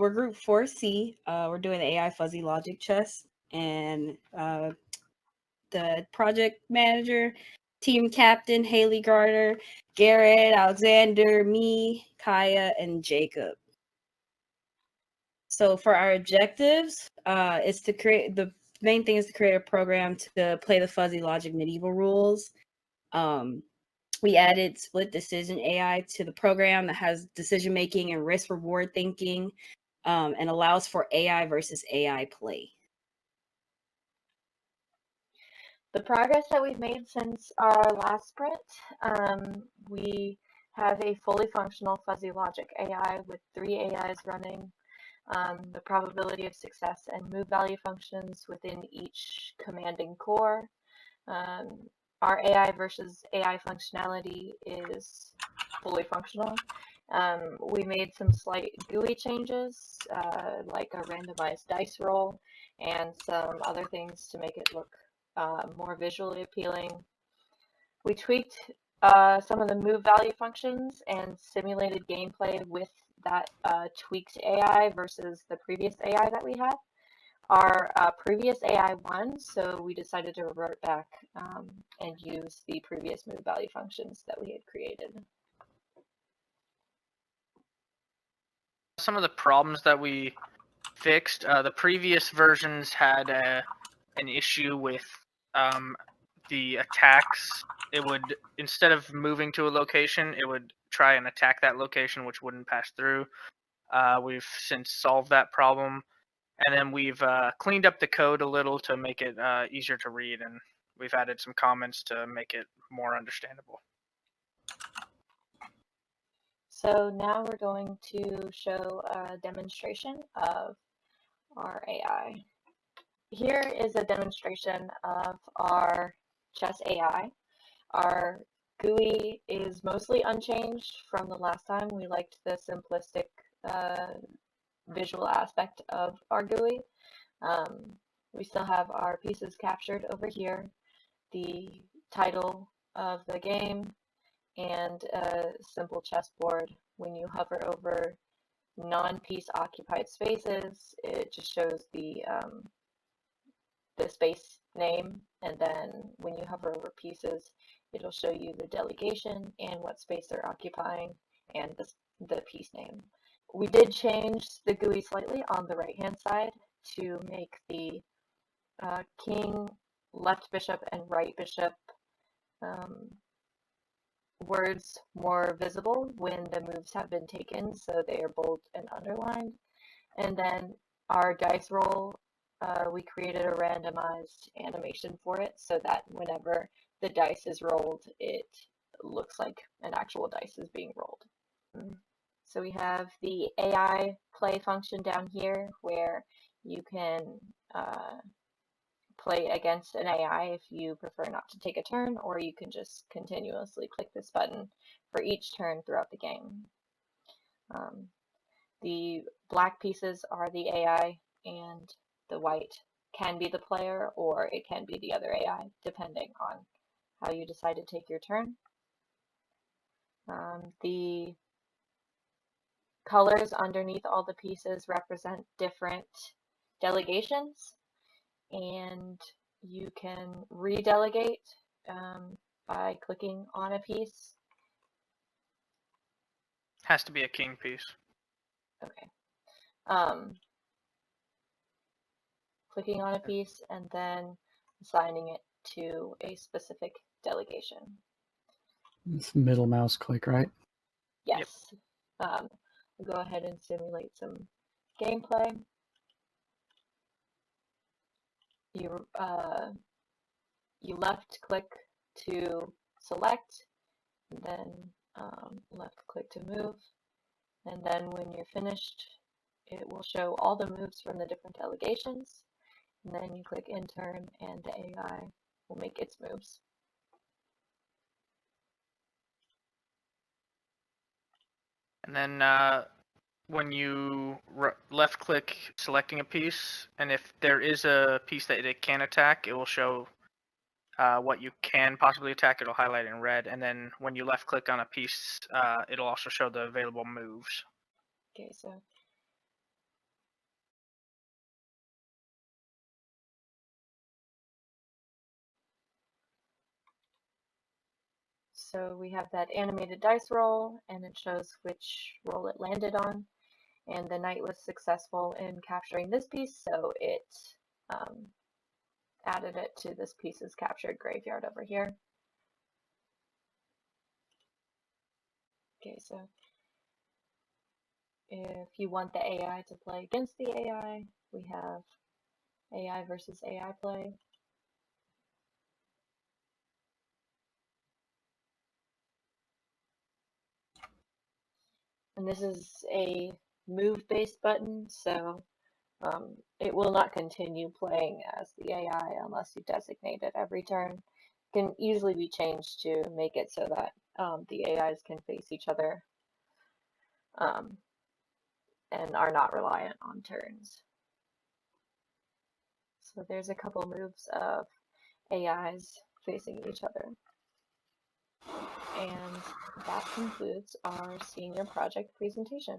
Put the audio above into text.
we're group 4C. We're doing the AI fuzzy logic chess, and the project manager, team captain, Haley Gardner, Garrett, Alexander, me, Kaya, and Jacob. So for our objectives, is to create the main thing is to create a program to play the fuzzy logic medieval rules. We added split decision AI to the program that has decision making and risk reward thinking, and allows for AI versus AI play. The progress that we've made since our last sprint, we have a fully functional fuzzy logic AI with 3 AIs running, the probability of success and move value functions within each commanding core. Our AI versus AI functionality is fully functional. We made some slight GUI changes, like a randomized dice roll and some other things to make it look more visually appealing. We tweaked some of the move value functions and simulated gameplay with that tweaked AI versus the previous AI that we had. Our previous AI won, so we decided to revert back and use the previous move value functions that we had created. Some of the problems that we fixed, the previous versions had an issue with the attacks. It would, instead of moving to a location, it would try and attack that location, which wouldn't pass through. We've since solved that problem, and then we've cleaned up the code a little to make it easier to read, and we've added some comments to make it more understandable. So now we're going to show a demonstration of our AI. Here is a demonstration of our chess AI. Our GUI is mostly unchanged from the last time. We liked the simplistic visual aspect of our GUI. We still have our pieces captured over here, the title of the game, and a simple chessboard. When you hover over non-piece occupied spaces, it just shows the space name, and then when you hover over pieces, it'll show you the delegation and what space they're occupying and the piece name. We did change the GUI slightly on the right hand side to make the king, left bishop, and right bishop words more visible when the moves have been taken, so they are bold and underlined. And then our dice roll, we created a randomized animation for it so that whenever the dice is rolled, it looks like an actual dice is being rolled. So we have the AI play function down here where you can play against an AI if you prefer not to take a turn, or you can just continuously click this button for each turn throughout the game. The black pieces are the AI, and the white can be the player, or it can be the other AI, depending on how you decide to take your turn. The colors underneath all the pieces represent different delegations, and you can redelegate by clicking on a piece. Has to be a king piece. Okay. Clicking on a piece and then assigning it to a specific delegation. It's middle mouse click, right? Yes. Yep. We'll go ahead and simulate some gameplay. You left click to select, and then left click to move, and then when you're finished, it will show all the moves from the different delegations, and then you click in turn, and the AI will make its moves. And then when you left click selecting a piece, and if there is a piece that it can attack, it will show what you can possibly attack. It'll highlight in red, and then when you left click on a piece, it'll also show the available moves. Okay, so So we have that animated dice roll, and it shows which roll it landed on. And the knight was successful in capturing this piece, so it added it to this piece's captured graveyard over here. Okay, so if you want the AI to play against the AI, we have AI versus AI play. And this is a move-based button, so it will not continue playing as the AI unless you designate it every turn. It can easily be changed to make it so that the AIs can face each other and are not reliant on turns. So there's a couple moves of AIs facing each other. And that concludes our senior project presentation.